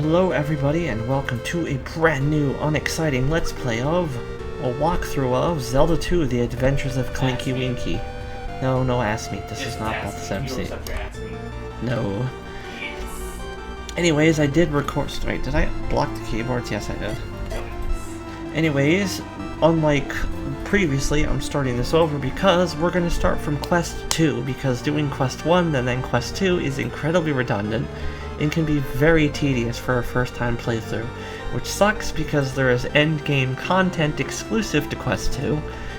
Hello everybody and welcome to a brand new, unexciting Let's Play of, a walkthrough of Zelda 2, The Adventures of Clinky Winky. No, ask me. This is not about the MC. No. Anyways, I did record... Wait, did I block the keyboards? Yes, I did. Anyways, unlike previously, I'm starting this over because we're going to start from Quest 2, because doing Quest 1 and then Quest 2 is incredibly redundant and can be very tedious for a first-time playthrough, which sucks because there is endgame content exclusive to Quest 2,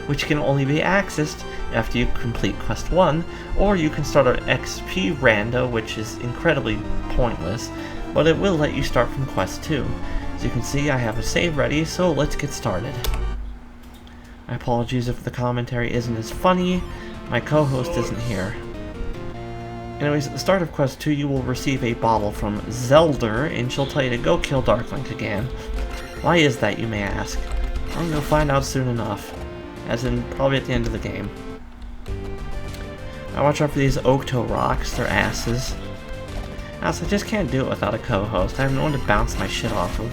which can only be accessed after you complete Quest 1, or you can start an XP rando, which is incredibly pointless, but it will let you start from Quest 2. As you can see, I have a save ready, so let's get started. My apologies if the commentary isn't as funny, my co-host isn't here. Anyways, at the start of Quest 2, you will receive a bottle from Zelda, and she'll tell you to go kill Dark Link again. Why is that, you may ask? Well, you'll find out soon enough. As in, probably at the end of the game. I watch out for these Octo rocks, they're asses. Also, I just can't do it without a co-host. I have no one to bounce my shit off of.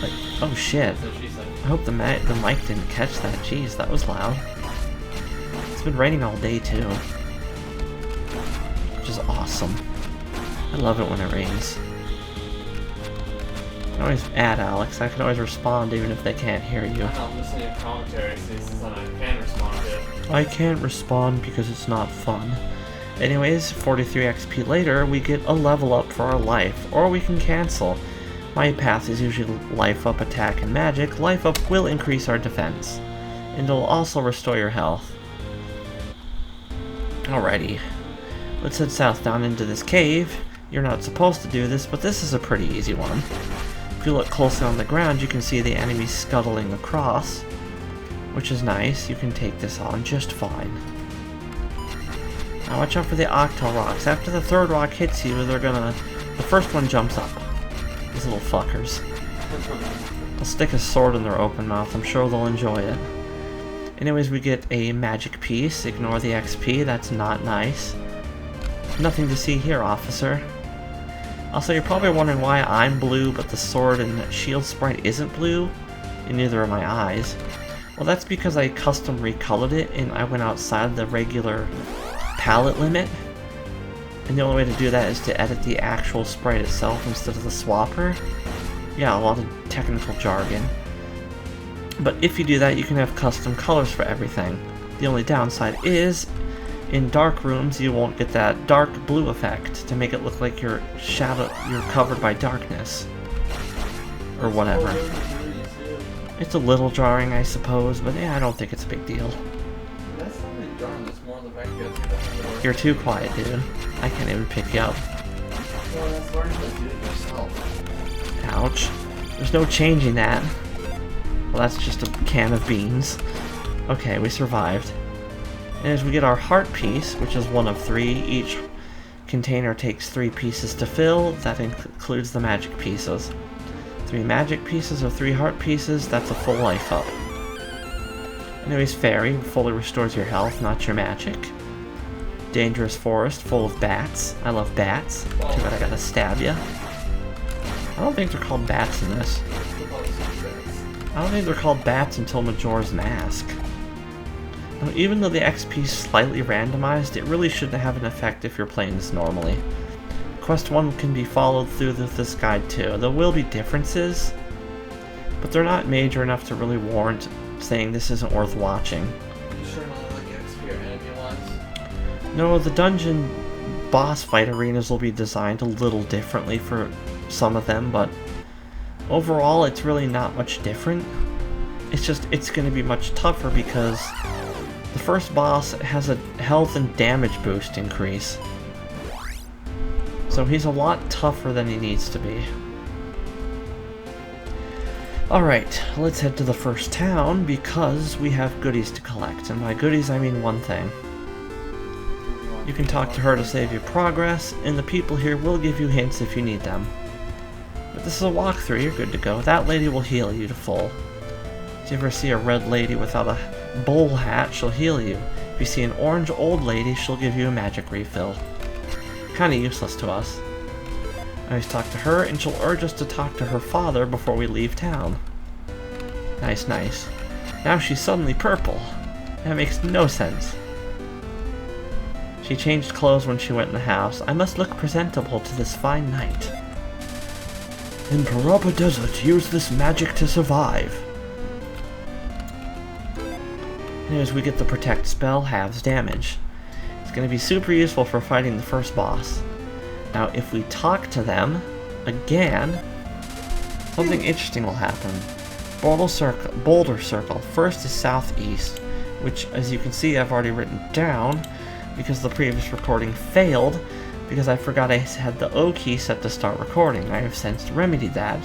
Like, oh shit. I hope the mic didn't catch that. Jeez, that was loud. It's been raining all day, too. Which is awesome. I love it when it rains. You can always add Alex. I can always respond even if they can't hear you. I'm not listening to commentary, so this is something I can respond to. I can't respond because it's not fun. Anyways, 43 XP later, we get a level up for our life, or we can cancel. My path is usually life up, attack, and magic. Life up will increase our defense, and it'll also restore your health. Alrighty. Let's head south down into this cave. You're not supposed to do this, but this is a pretty easy one. If you look closely on the ground, you can see the enemies scuttling across, which is nice. You can take this on just fine. Now watch out for the Octo rocks. After the third rock hits you, the first one jumps up. These little fuckers. I'll stick a sword in their open mouth. I'm sure they'll enjoy it. Anyways, we get a magic piece. Ignore the XP. That's not nice. Nothing to see here, officer. Also, you're probably wondering why I'm blue, but the sword and shield sprite isn't blue, and neither are my eyes. Well, that's because I custom recolored it, and I went outside the regular palette limit. And the only way to do that is to edit the actual sprite itself instead of the swapper. Yeah, a lot of technical jargon. But if you do that, you can have custom colors for everything. The only downside is, in dark rooms, you won't get that dark blue effect to make it look like you're covered by darkness. Or whatever. It's a little jarring, I suppose, but yeah, I don't think it's a big deal. That's not really jarring, it's more the fact that you're too quiet, dude. I can't even pick you up. Well, that's learning to do it yourself. Ouch. There's no changing that. Well, that's just a can of beans. Okay, we survived. And as we get our heart piece, which is one of 3, each container takes 3 pieces to fill. That includes the magic pieces. 3 magic pieces or 3 heart pieces, that's a full life up. Anyways, fairy fully restores your health, not your magic. Dangerous forest full of bats. I love bats. Too bad I gotta stab ya. I don't think they're called bats in this. I don't think they're called bats until Majora's Mask. Now, even though the XP is slightly randomized, it really shouldn't have an effect if you're playing this normally. Quest 1 can be followed through this guide too. There will be differences, but they're not major enough to really warrant saying this isn't worth watching. You sure not like XP or enemy ones? No, the dungeon boss fight arenas will be designed a little differently for some of them, but overall it's really not much different. It's just, it's going to be much tougher because the first boss has a health and damage boost increase. So he's a lot tougher than he needs to be. Alright, let's head to the first town because we have goodies to collect. And by goodies, I mean one thing. You can talk to her to save you progress, and the people here will give you hints if you need them. But this is a walkthrough, you're good to go. That lady will heal you to full. If you ever see a red lady without a bowl hat, she'll heal you. If you see an orange old lady, she'll give you a magic refill. Kinda useless to us. I always talk to her, and she'll urge us to talk to her father before we leave town. Nice, nice. Now she's suddenly purple. That makes no sense. She changed clothes when she went in the house. I must look presentable to this fine night. In Parapa Desert, use this magic to survive. Anyways, we get the Protect spell, halves damage. It's going to be super useful for fighting the first boss. Now, if we talk to them, again, something interesting will happen. Boulder Circle. First is southeast, which, as you can see, I've already written down because the previous recording failed because I forgot I had the O key set to start recording. I have since remedied that.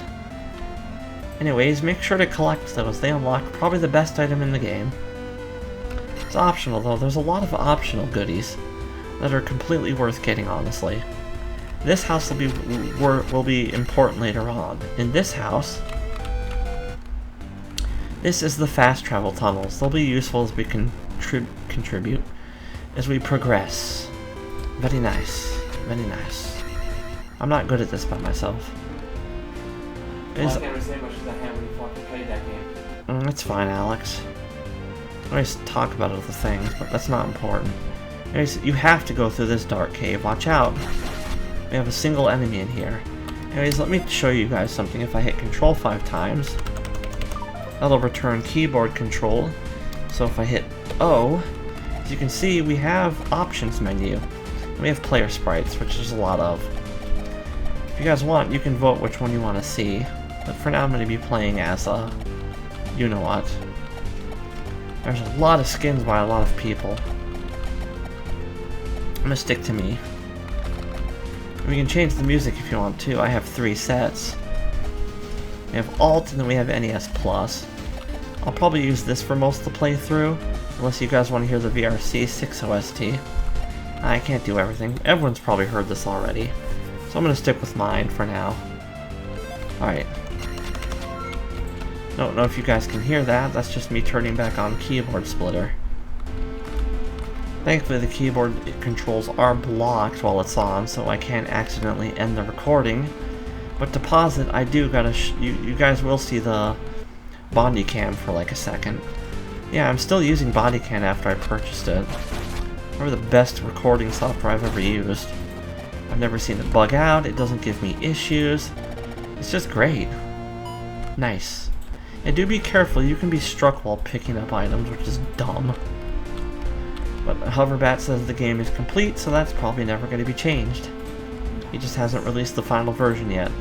Anyways, make sure to collect those. They unlock probably the best item in the game. It's optional, though. There's a lot of optional goodies that are completely worth getting, honestly. This house will be important later on. In this house, this is the fast travel tunnels. They'll be useful as we contribute as we progress. Very nice. Very nice. I'm not good at this by myself. Well, I can't really say much because I haven't really fucking played that game. It's fine, Alex. I always talk about other things, but that's not important. Anyways, you have to go through this dark cave. Watch out. We have a single enemy in here. Anyways, let me show you guys something. If I hit control 5 times, that'll return keyboard control. So if I hit O, as you can see, we have options menu. We have player sprites, which there's a lot of. If you guys want, you can vote which one you want to see. But for now, I'm going to be playing as a you-know-what. There's a lot of skins by a lot of people. I'm going to stick to me. We can change the music if you want to. I have 3 sets. We have Alt, and then we have NES Plus. I'll probably use this for most of the playthrough, unless you guys want to hear the VRC 6 OST. I can't do everything. Everyone's probably heard this already, so I'm going to stick with mine for now. Alright. Don't know if you guys can hear that. That's just me turning back on Keyboard Splitter. Thankfully, the keyboard controls are blocked while it's on, so I can't accidentally end the recording. But to pause it, I do gotta you guys will see the Bodycam for like a second. Yeah, I'm still using Bodycam after I purchased it. Probably the best recording software I've ever used. I've never seen it bug out, it doesn't give me issues. It's just great. Nice. And do be careful, you can be struck while picking up items, which is dumb. But Hoverbat says the game is complete, so that's probably never going to be changed. He just hasn't released the final version yet.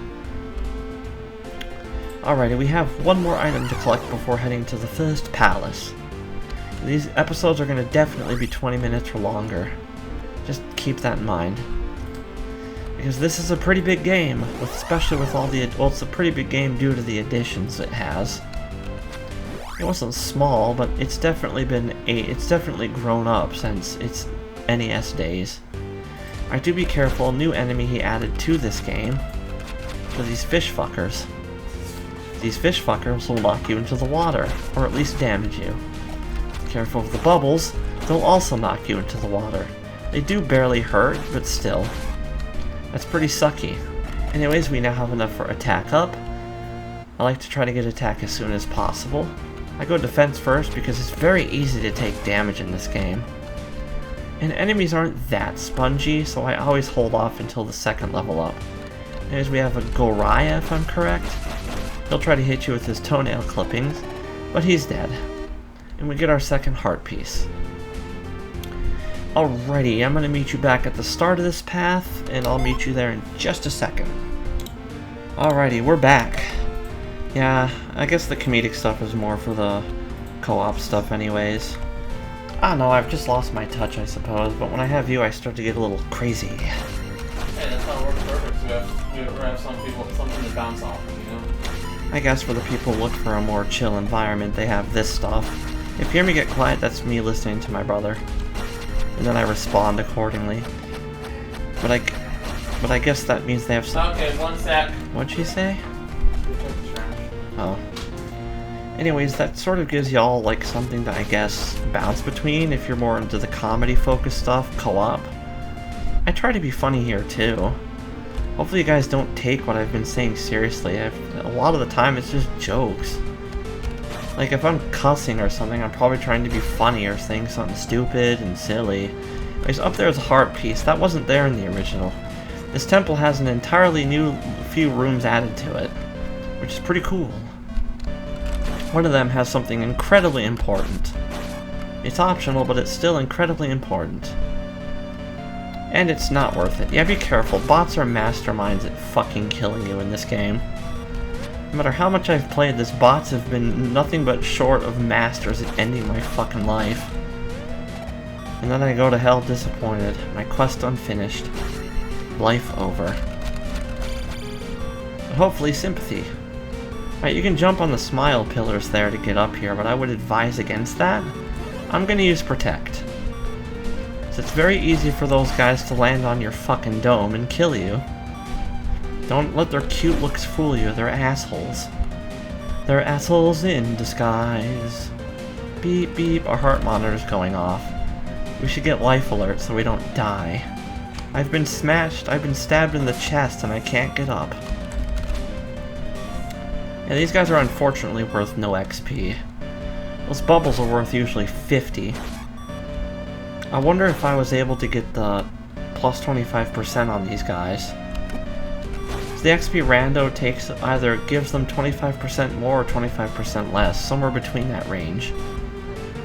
Alrighty, we have one more item to collect before heading to the first palace. These episodes are going to definitely be 20 minutes or longer. Just keep that in mind. Because this is a pretty big game, especially with all the... Well, it's a pretty big game due to the additions it has. It wasn't small, but it's definitely it's definitely grown up since its NES days. Alright, do be careful, new enemy he added to this game are these fish fuckers. These fish fuckers will knock you into the water, or at least damage you. Careful of the bubbles, they'll also knock you into the water. They do barely hurt, but still. That's pretty sucky. Anyways, we now have enough for attack up. I like to try to get attack as soon as possible. I go defense first because it's very easy to take damage in this game. And enemies aren't that spongy, so I always hold off until the second level up. Anyways, we have a Goraya, if I'm correct. He'll try to hit you with his toenail clippings, but he's dead. And we get our second heart piece. Alrighty, I'm going to meet you back at the start of this path, and I'll meet you there in just a second. Alrighty, we're back. Yeah, I guess the comedic stuff is more for the co-op stuff anyways. I don't know, I've just lost my touch, I suppose, but when I have you, I start to get a little crazy. Hey, that's how it works perfect. We have some people, something to bounce off of, you know? I guess for the people who look for a more chill environment, they have this stuff. If you hear me get quiet, that's me listening to my brother. And then I respond accordingly. But I guess that means they have some... Okay, one sec. What'd she say? Oh. Anyways, that sort of gives y'all, like, something to, I guess, bounce between if you're more into the comedy-focused stuff, co-op. I try to be funny here, too. Hopefully you guys don't take what I've been saying seriously. A lot of the time it's just jokes. Like if I'm cussing or something, I'm probably trying to be funny or saying something stupid and silly. Anyways, up there is a heart piece. That wasn't there in the original. This temple has an entirely new few rooms added to it, which is pretty cool. One of them has something incredibly important. It's optional, but it's still incredibly important. And it's not worth it. Yeah, be careful. Bots are masterminds at fucking killing you in this game. No matter how much I've played this, bots have been nothing but short of masters at ending my fucking life. And then I go to hell disappointed. My quest unfinished. Life over. But hopefully sympathy. Right, you can jump on the smile pillars there to get up here, but I would advise against that. I'm gonna use protect. So it's very easy for those guys to land on your fucking dome and kill you. Don't let their cute looks fool you, they're assholes. They're assholes in disguise. Beep beep, our heart monitor's going off. We should get life alert so we don't die. I've been smashed, I've been stabbed in the chest and I can't get up. Yeah, these guys are unfortunately worth no XP. Those bubbles are worth usually 50. I wonder if I was able to get the plus 25% on these guys. So the XP rando takes either gives them 25% more or 25% less, somewhere between that range.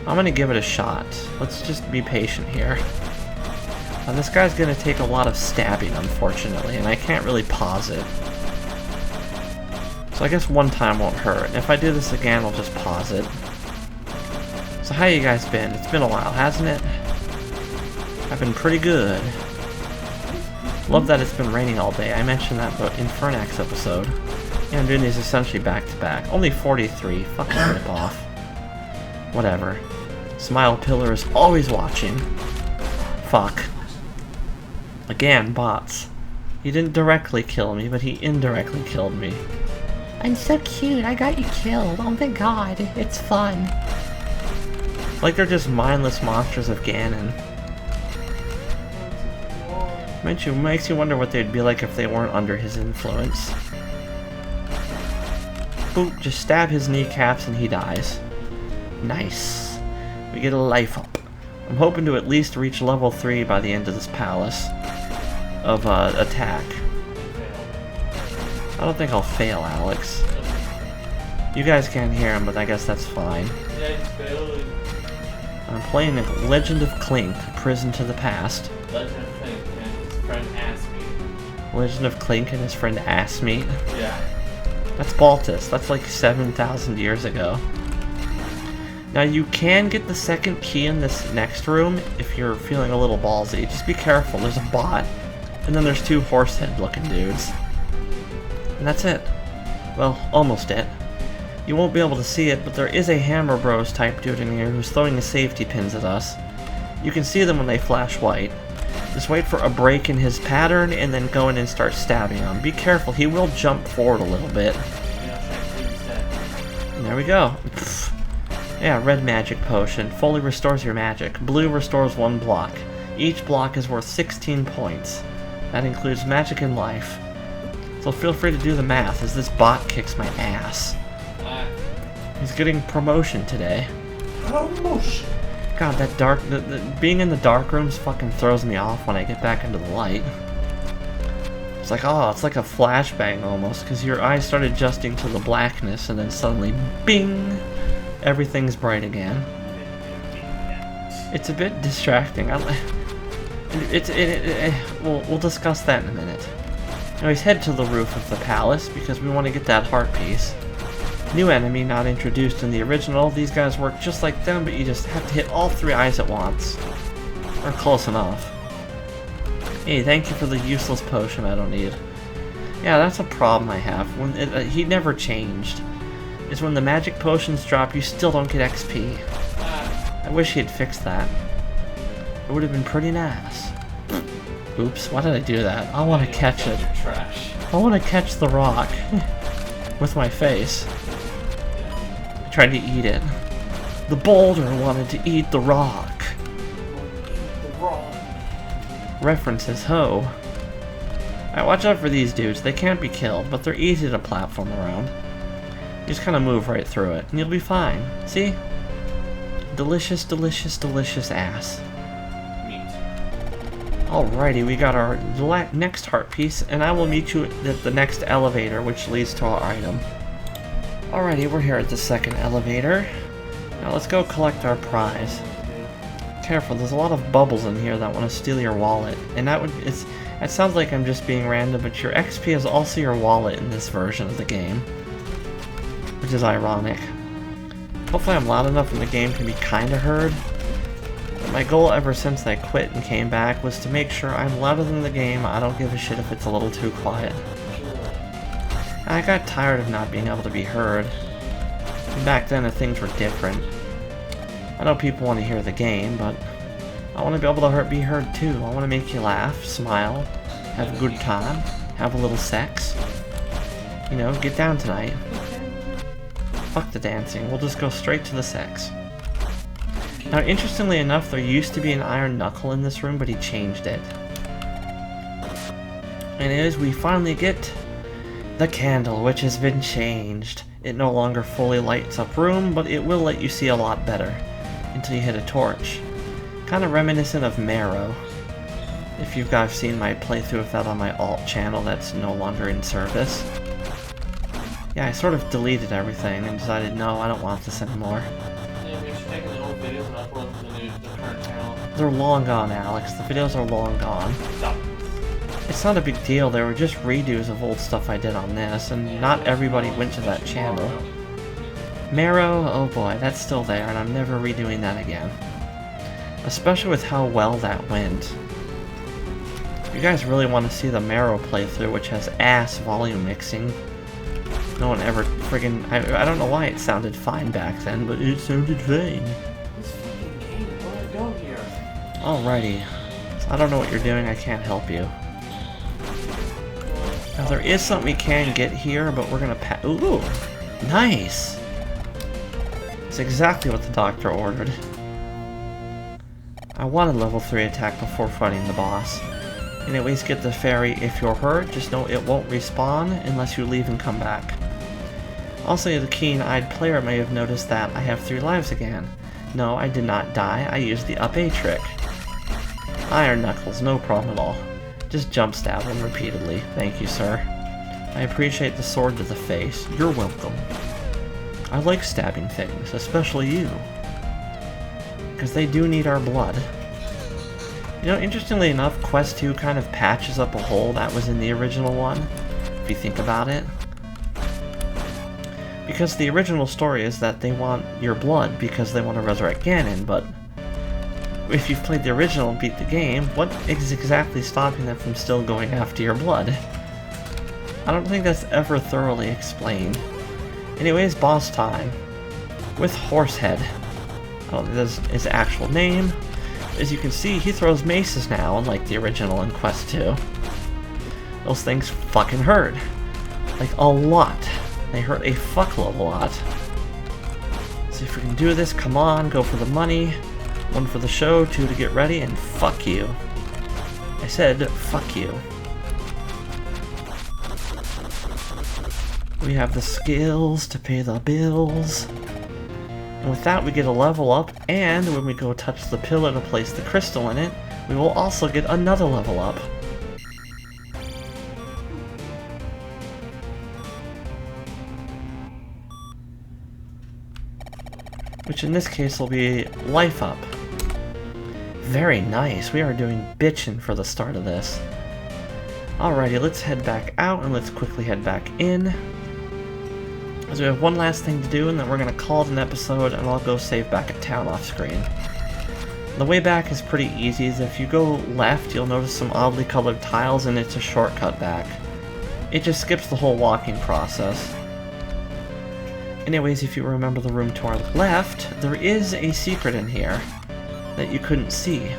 I'm gonna give it a shot. Let's just be patient here. And this guy's gonna take a lot of stabbing, unfortunately, and I can't really pause it. So I guess one time won't hurt. And if I do this again, I'll just pause it. So how you guys been? It's been a while, hasn't it? I've been pretty good. Love that it's been raining all day. I mentioned that in Fernax episode. Yeah, I'm doing these essentially back to back. Only 43. Fucking rip off. Whatever. Smile Pillar is always watching. Fuck. Again, bots. He didn't directly kill me, but he indirectly killed me. I'm so cute, I got you killed. Oh my god, it's fun. Like they're just mindless monsters of Ganon. Makes you wonder what they'd be like if they weren't under his influence. Boop, just stab his kneecaps and he dies. Nice. We get a life up. I'm hoping to at least reach level 3 by the end of this palace of attack. I don't think I'll fail, Alex. You guys can't hear him, but I guess that's fine. Yeah, he's failing. I'm playing Legend of Clink, Prison to the Past. Legend of Clink and his friend asked me. Legend of Clink and his friend asked me. Yeah. That's Baltus. That's like 7,000 years ago. Now you can get the second key in this next room if you're feeling a little ballsy. Just be careful. There's a bot, and then there's 2 horsehead looking dudes. And that's it. Well, almost it. You won't be able to see it, but there is a Hammer Bros type dude in here who's throwing the safety pins at us. You can see them when they flash white. Just wait for a break in his pattern and then go in and start stabbing him. Be careful, he will jump forward a little bit. And there we go. Pfft. Yeah, red magic potion. Fully restores your magic. Blue restores 1 block. Each block is worth 16 points. That includes magic and life. So feel free to do the math as this bot kicks my ass. He's getting promotion today. Promotion. God, that dark... being in the dark rooms fucking throws me off when I get back into the light. It's like, oh, it's like a flashbang almost, because your eyes start adjusting to the blackness, and then suddenly, bing! Everything's bright again. It's a bit distracting. We'll discuss that in a minute. Anyways, head to the roof of the palace, because we want to get that heart piece. New enemy not introduced in the original. These guys work just like them, but you just have to hit all 3 eyes at once. Or close enough. Hey, thank you for the useless potion I don't need. Yeah, that's a problem I have. When he never changed. Is when the magic potions drop, you still don't get XP. I wish he had fixed that. It would have been pretty nice. Oops, why did I do that? I want to catch it. Trash. I want to catch the rock. With my face. I tried to eat it. The boulder wanted to eat the rock. References, ho. Alright, watch out for these dudes. They can't be killed, but they're easy to platform around. You just kind of move right through it, and you'll be fine. See? Delicious, delicious, delicious ass. Alrighty, we got our next heart piece, and I will meet you at the next elevator, which leads to our item. Alrighty, we're here at the second elevator. Now let's go collect our prize. Careful, there's a lot of bubbles in here that want to steal your wallet, and it sounds like I'm just being random, but your XP is also your wallet in this version of the game, which is ironic. Hopefully I'm loud enough and the game can be kinda heard. But my goal ever since I quit and came back was to make sure I'm louder than the game. I don't give a shit if it's a little too quiet. I got tired of not being able to be heard. And back then things were different. I know people want to hear the game, but I want to be able to be heard too. I want to make you laugh, smile, have a good time, have a little sex. You know, get down tonight. Fuck the dancing, we'll just go straight to the sex. Now, interestingly enough, there used to be an iron knuckle in this room, but he changed it. And as we finally get the candle, which has been changed. It no longer fully lights up room, but it will let you see a lot better until you hit a torch. Kind of reminiscent of Marrow. If you guys seen my playthrough of that on my alt channel that's no longer in service. Yeah, I sort of deleted everything and decided, no, I don't want this anymore. Yeah, we should take the old videos and upload them to the current channel. They're long gone, Alex. The videos are long gone. Stop. It's not a big deal. They were just redos of old stuff I did on this, and not everybody went to that channel. Marrow, oh boy, that's still there, and I'm never redoing that again. Especially with how well that went. If you guys really want to see the Marrow playthrough, which has ass volume mixing, no one ever friggin'... I don't know why it sounded fine back then, but it sounded fine. This fucking game, where did I go here? Alrighty. I don't know what you're doing, I can't help you. Now there is something we can get here, but we're gonna ooh! Nice! It's exactly what the doctor ordered. I wanted level 3 attack before fighting the boss. Anyways, get the fairy if you're hurt, just know it won't respawn unless you leave and come back. Also, the keen-eyed player may have noticed that I have 3 lives again. No, I did not die, I used the up A trick. Iron Knuckles, no problem at all. Just jump stab him repeatedly. Thank you, sir. I appreciate the sword to the face. You're welcome. I like stabbing things, especially you. Because they do need our blood. You know, interestingly enough, Quest 2 kind of patches up a hole that was in the original one, if you think about it. Because the original story is that they want your blood because they want to resurrect Ganon, but if you've played the original and beat the game, what is exactly stopping them from still going after your blood? I don't think that's ever thoroughly explained. Anyways, boss time. With Horsehead. I don't think that's his actual name. As you can see, he throws maces now, unlike the original in Quest 2. Those things fucking hurt. Like, a lot. They hurt a fuckload a lot. So if we can do this, come on, go for the money. 1 for the show, 2 to get ready, and fuck you. I said, fuck you. We have the skills to pay the bills. And with that, we get a level up, and when we go touch the pillar to place the crystal in it, we will also get another level up. Which in this case will be life up. Very nice, we are doing bitchin' for the start of this. Alrighty, let's head back out and let's quickly head back in. As we have one last thing to do and then we're going to call it an episode and I'll go save back at town off screen. The way back is pretty easy, as if you go left you'll notice some oddly colored tiles and it's a shortcut back. It just skips the whole walking process. Anyways, if you remember the room to our left, there is a secret in here that you couldn't see.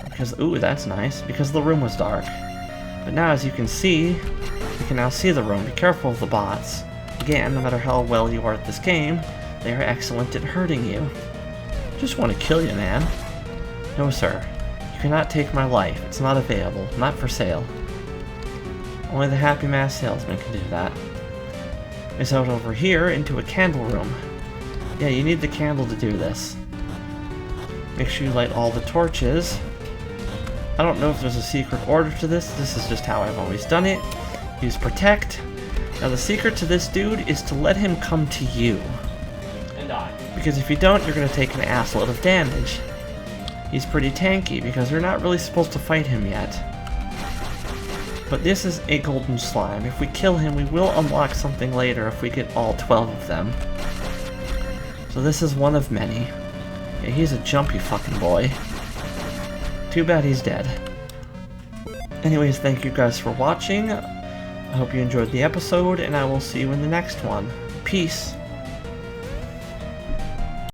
Because, ooh, that's nice, because the room was dark. But now, as you can see, you can now see the room. Be careful of the bots. Again, no matter how well you are at this game, they are excellent at hurting you. Just want to kill you, man. No, sir. You cannot take my life. It's not available. Not for sale. Only the Happy Mask Salesman can do that. It's out over here into a candle room. Yeah, you need the candle to do this. Make sure you light all the torches. I don't know if there's a secret order to this. This is just how I've always done it. Use Protect. Now the secret to this dude is to let him come to you. And die. Because if you don't, you're going to take an assload of damage. He's pretty tanky because we're not really supposed to fight him yet. But this is a golden slime. If we kill him, we will unlock something later if we get all 12 of them. So this is one of many. Yeah, he's a jumpy fucking boy. Too bad he's dead. Anyways, thank you guys for watching. I hope you enjoyed the episode, and I will see you in the next one. Peace.